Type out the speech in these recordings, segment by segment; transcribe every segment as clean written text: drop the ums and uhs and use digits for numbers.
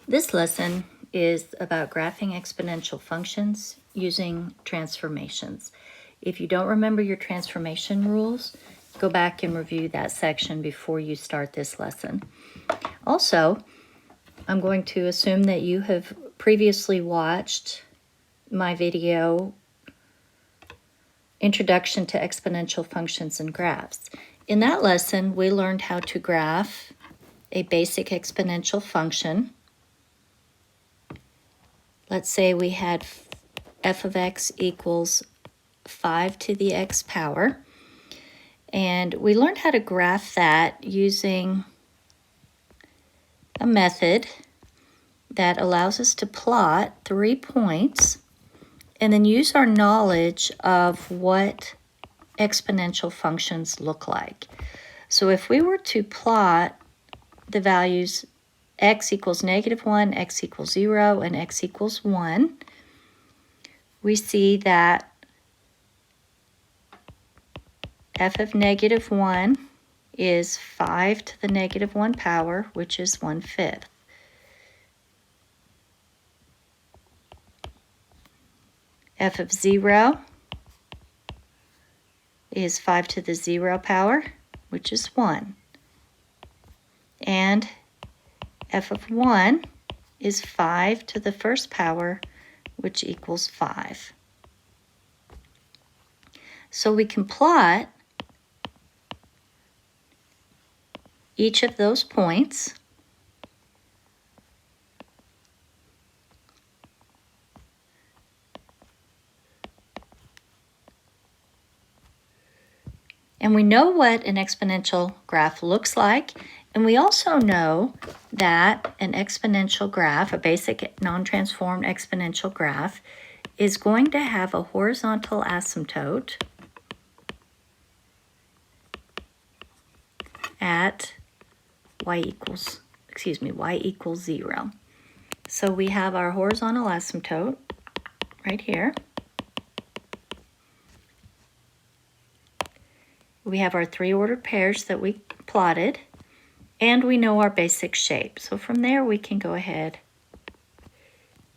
This lesson is about graphing exponential functions using transformations. If you don't remember your transformation rules, go back and review that section before you start this lesson. Also, I'm going to assume that you have previously watched my video, Introduction to Exponential Functions and Graphs. In that lesson, we learned how to graph a basic exponential function. Let's say we had f of x equals 5 to the x power. And we learned how to graph that using a method that allows us to plot 3 points and then use our knowledge of what exponential functions look like. So if we were to plot the values x equals -1, x equals 0, and x equals 1, we see that f of -1 is 5 to the -1 power, which is 1/5. F of 0 is 5 to the 0 power, which is 1. And f of 1 is 5 to the first power, which equals 5. So we can plot each of those points and we know what an exponential graph looks like, and we also know that an exponential graph, a basic non-transformed exponential graph, is going to have a horizontal asymptote at y equals 0. So we have our horizontal asymptote right here. We have our 3 ordered pairs that we plotted, and we know our basic shape. So from there we can go ahead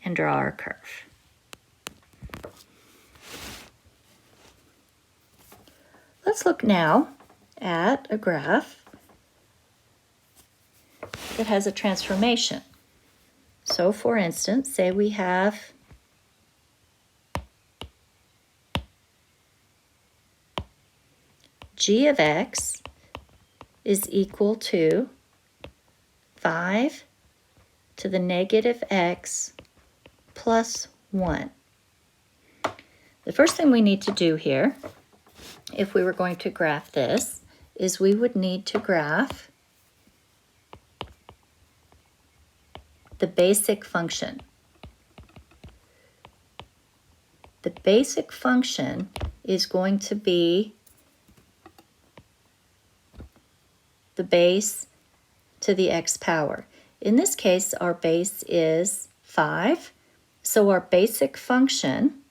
and draw our curve. Let's look now at a graph that has a transformation. So for instance, say we have g of x is equal to 5 to the -x plus 1. The first thing we need to do here, if we were going to graph this, is we would need to graph the basic function. The basic function is going to be the base to the x power. In this case, our base is 5, so our basic function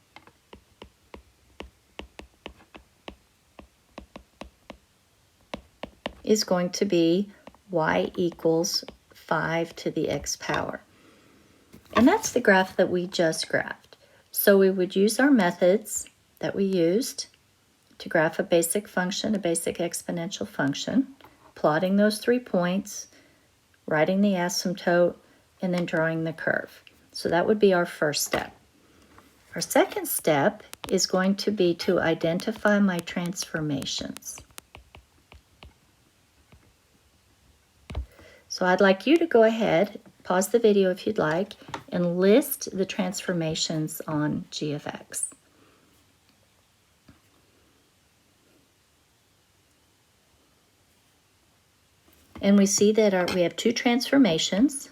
is going to be y equals 5 to the x power. And that's the graph that we just graphed. So we would use our methods that we used to graph a basic function, a basic exponential function, plotting those 3 points, writing the asymptote, and then drawing the curve. So that would be our first step. Our second step is going to be to identify my transformations. So I'd like you to go ahead, pause the video if you'd like, and list the transformations on g of x. And we see that we have 2 transformations.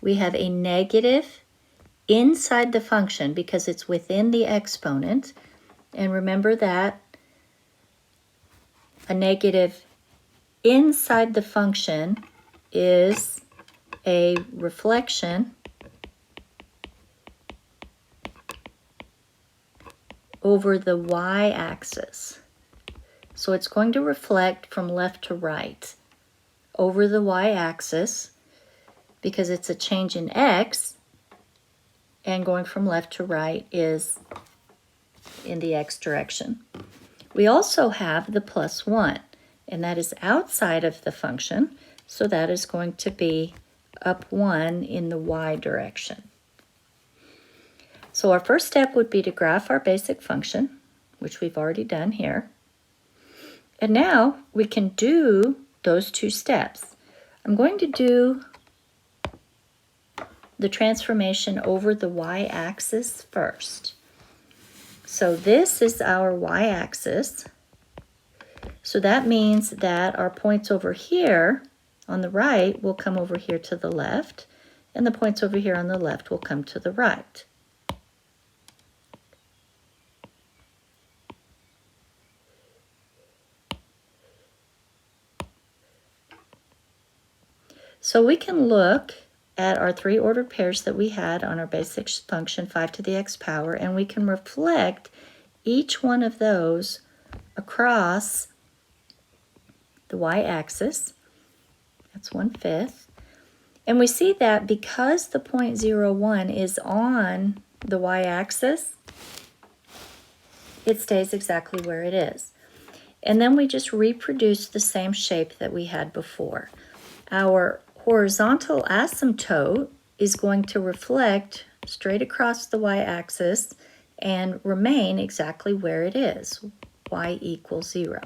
We have a negative inside the function because it's within the exponent. And remember that a negative inside the function is a reflection over the y-axis. So it's going to reflect from left to right over the y-axis because it's a change in x, and going from left to right is in the x direction. We also have the plus 1, and that is outside of the function, so that is going to be up 1 in the y direction. So our first step would be to graph our basic function, which we've already done here. And now we can do those two steps. I'm going to do the transformation over the y-axis first. So this is our y-axis. So that means that our points over here on the right will come over here to the left, and the points over here on the left will come to the right. So we can look at our three ordered pairs that we had on our basic function 5 to the x power, and we can reflect each one of those across the y-axis. That's 1/5. And we see that because the point 0, 1 is on the y-axis, it stays exactly where it is. And then we just reproduce the same shape that we had before. Our horizontal asymptote is going to reflect straight across the y-axis and remain exactly where it is, y equals 0.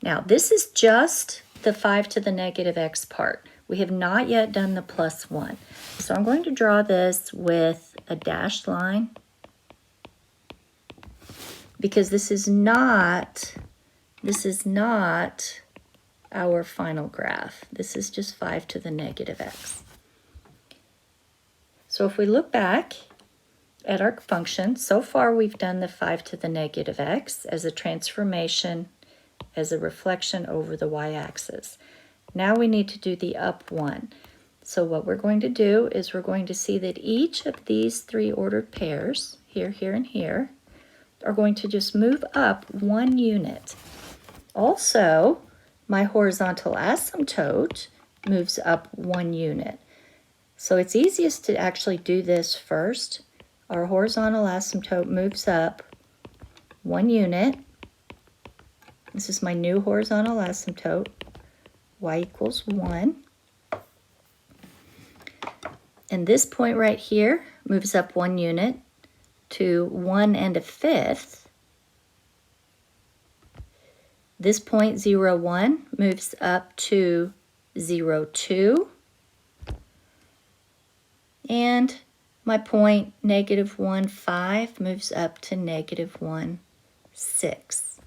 Now, this is just the 5 to the negative x part. We have not yet done the plus 1. So I'm going to draw this with a dashed line because this is not our final graph. This is just 5 to the negative x. So if we look back at our function, so far we've done the 5 to the negative x as a transformation, as a reflection over the y-axis. Now we need to do the up 1. So what we're going to do is we're going to see that each of these three ordered pairs, here, here, and here, are going to just move up 1 unit. Also, my horizontal asymptote moves up 1 unit. So it's easiest to actually do this first. Our horizontal asymptote moves up 1 unit. This is my new horizontal asymptote, y equals 1. And this point right here moves up 1 unit to 1 1/5. This point 0, 1 moves up to 0, 2. And my point negative 1, 5 moves up to negative 1, 6.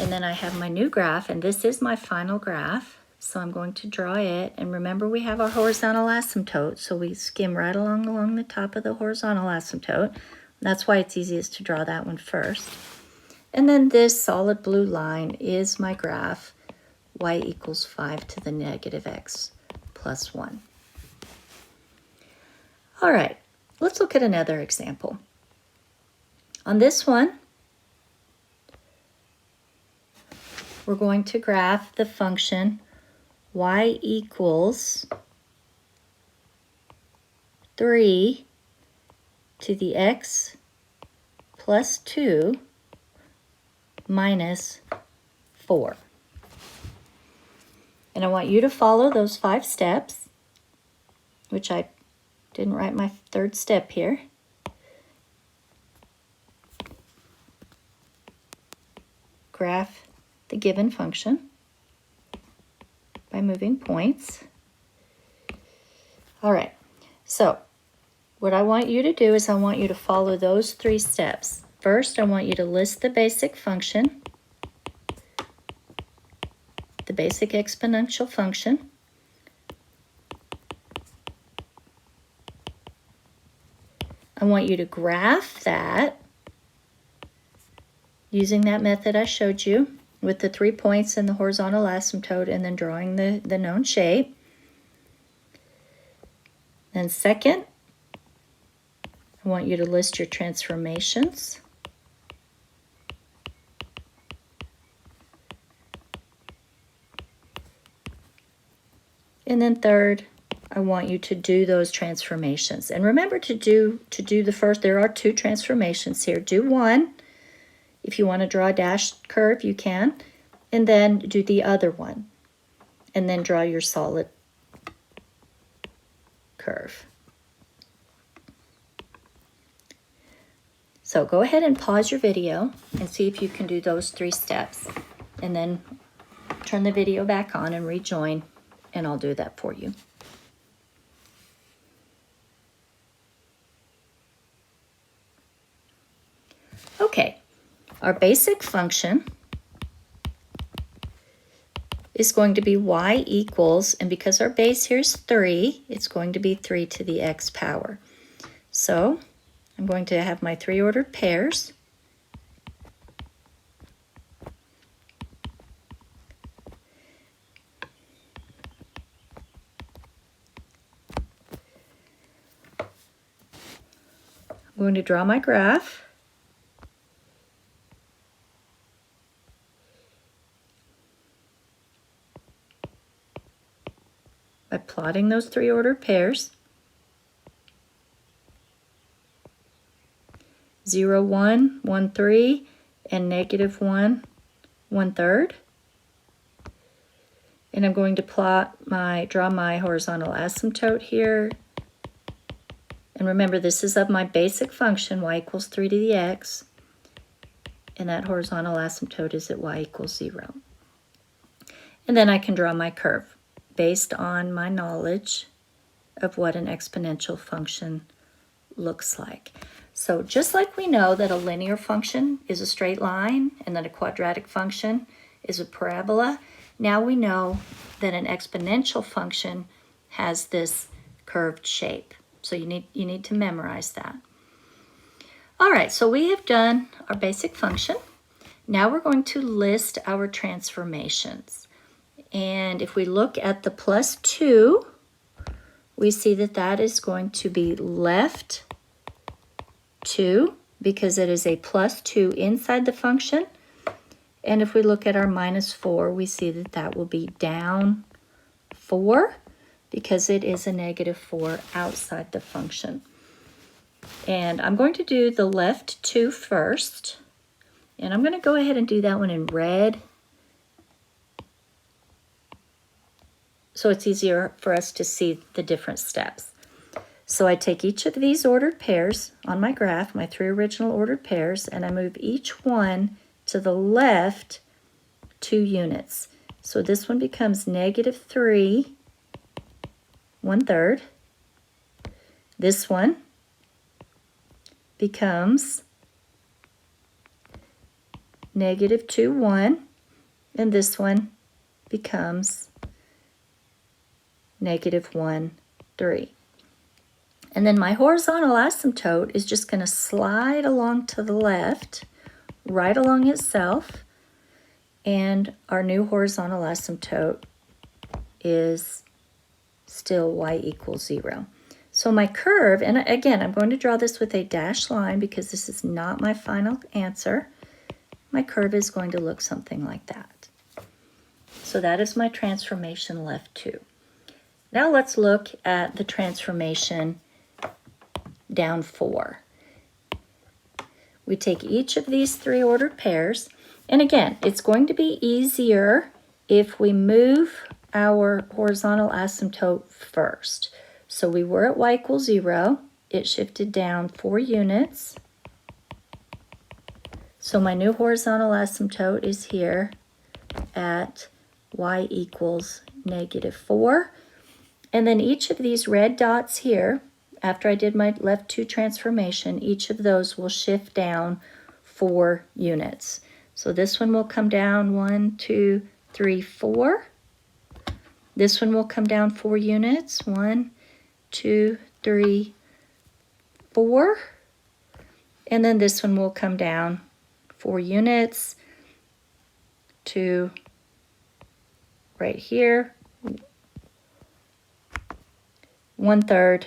And then I have my new graph, and this is my final graph. So I'm going to draw it. And remember, we have our horizontal asymptote, so we skim right along the top of the horizontal asymptote. That's why it's easiest to draw that one first. And then this solid blue line is my graph, y equals 5 to the negative x plus 1. All right, let's look at another example. On this one, we're going to graph the function y equals 3 to the x plus 2 minus 4. And I want you to follow those 5 steps, which I didn't write my third step here. Graph the given function by moving points. All right, so what I want you to do is I want you to follow those 3 steps. First, I want you to list the basic function, the basic exponential function. I want you to graph that using that method I showed you with the 3 points and the horizontal asymptote and then drawing the known shape. Then second, I want you to list your transformations. And then third, I want you to do those transformations. And remember to do the first, there are 2 transformations here. Do one. If you want to draw a dashed curve, you can. And then do the other one. And then draw your solid curve. So go ahead and pause your video and see if you can do those 3 steps. And then turn the video back on and rejoin, and I'll do that for you. Okay, our basic function is going to be y equals, and because our base here is 3, it's going to be 3 to the x power. So I'm going to have my 3 ordered pairs. I'm going to draw my graph. By plotting those 3 ordered pairs. 0, 1, 1, 3, and -1, 1/3. And I'm going to draw my horizontal asymptote here. And remember, this is of my basic function, y equals 3 to the x. And that horizontal asymptote is at y equals 0. And then I can draw my curve based on my knowledge of what an exponential function looks like. So just like we know that a linear function is a straight line and that a quadratic function is a parabola, now we know that an exponential function has this curved shape. So you need to memorize that. All right, so we have done our basic function. Now we're going to list our transformations. And if we look at the +2, we see that that is going to be left 2 because it is a +2 inside the function. And if we look at our -4, we see that that will be down 4 because it is a -4 outside the function. And I'm going to do the left 2 first. And I'm going to go ahead and do that one in red, so it's easier for us to see the different steps. So I take each of these ordered pairs on my graph, my 3 original ordered pairs, and I move each one to the left 2 units. So this one becomes -3, 1/3. This one becomes -2, 1, and this one becomes -1, 3. And then my horizontal asymptote is just going to slide along to the left, right along itself, and our new horizontal asymptote is still y equals 0. So my curve, and again, I'm going to draw this with a dashed line because this is not my final answer. My curve is going to look something like that. So that is my transformation left 2. Now let's look at the transformation down 4. We take each of these 3 ordered pairs, and again, it's going to be easier if we move our horizontal asymptote first. So we were at y equals 0. It shifted down 4 units. So my new horizontal asymptote is here at y equals -4. And then each of these red dots here, after I did my left 2 transformation, each of those will shift down 4 units. So this one will come down 1, 2, 3, 4. This one will come down 4 units, 1, 2, 3, 4. And then this one will come down 4 units to right here, 1/3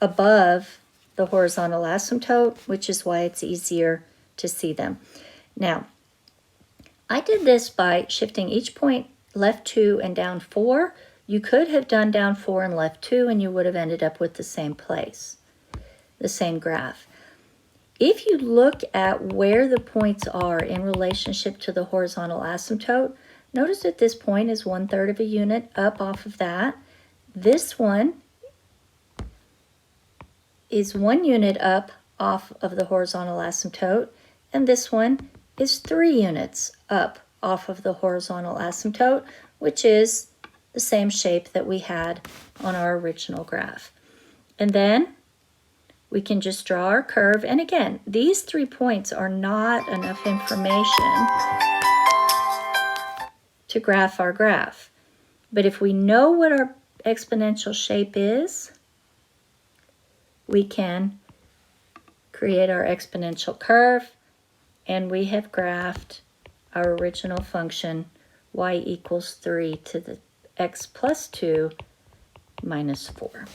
above the horizontal asymptote, which is why it's easier to see them. Now, I did this by shifting each point left 2 and down 4. You could have done down 4 and left 2 and you would have ended up with the same place, the same graph. If you look at where the points are in relationship to the horizontal asymptote, notice that this point is 1/3 of a unit up off of that. This one is 1 unit up off of the horizontal asymptote, and this one is 3 units up off of the horizontal asymptote, which is the same shape that we had on our original graph. And then we can just draw our curve. And again, these 3 points are not enough information to graph our graph. But if we know what our exponential shape is, we can create our exponential curve, and we have graphed our original function y equals 3 to the x plus 2 minus 4.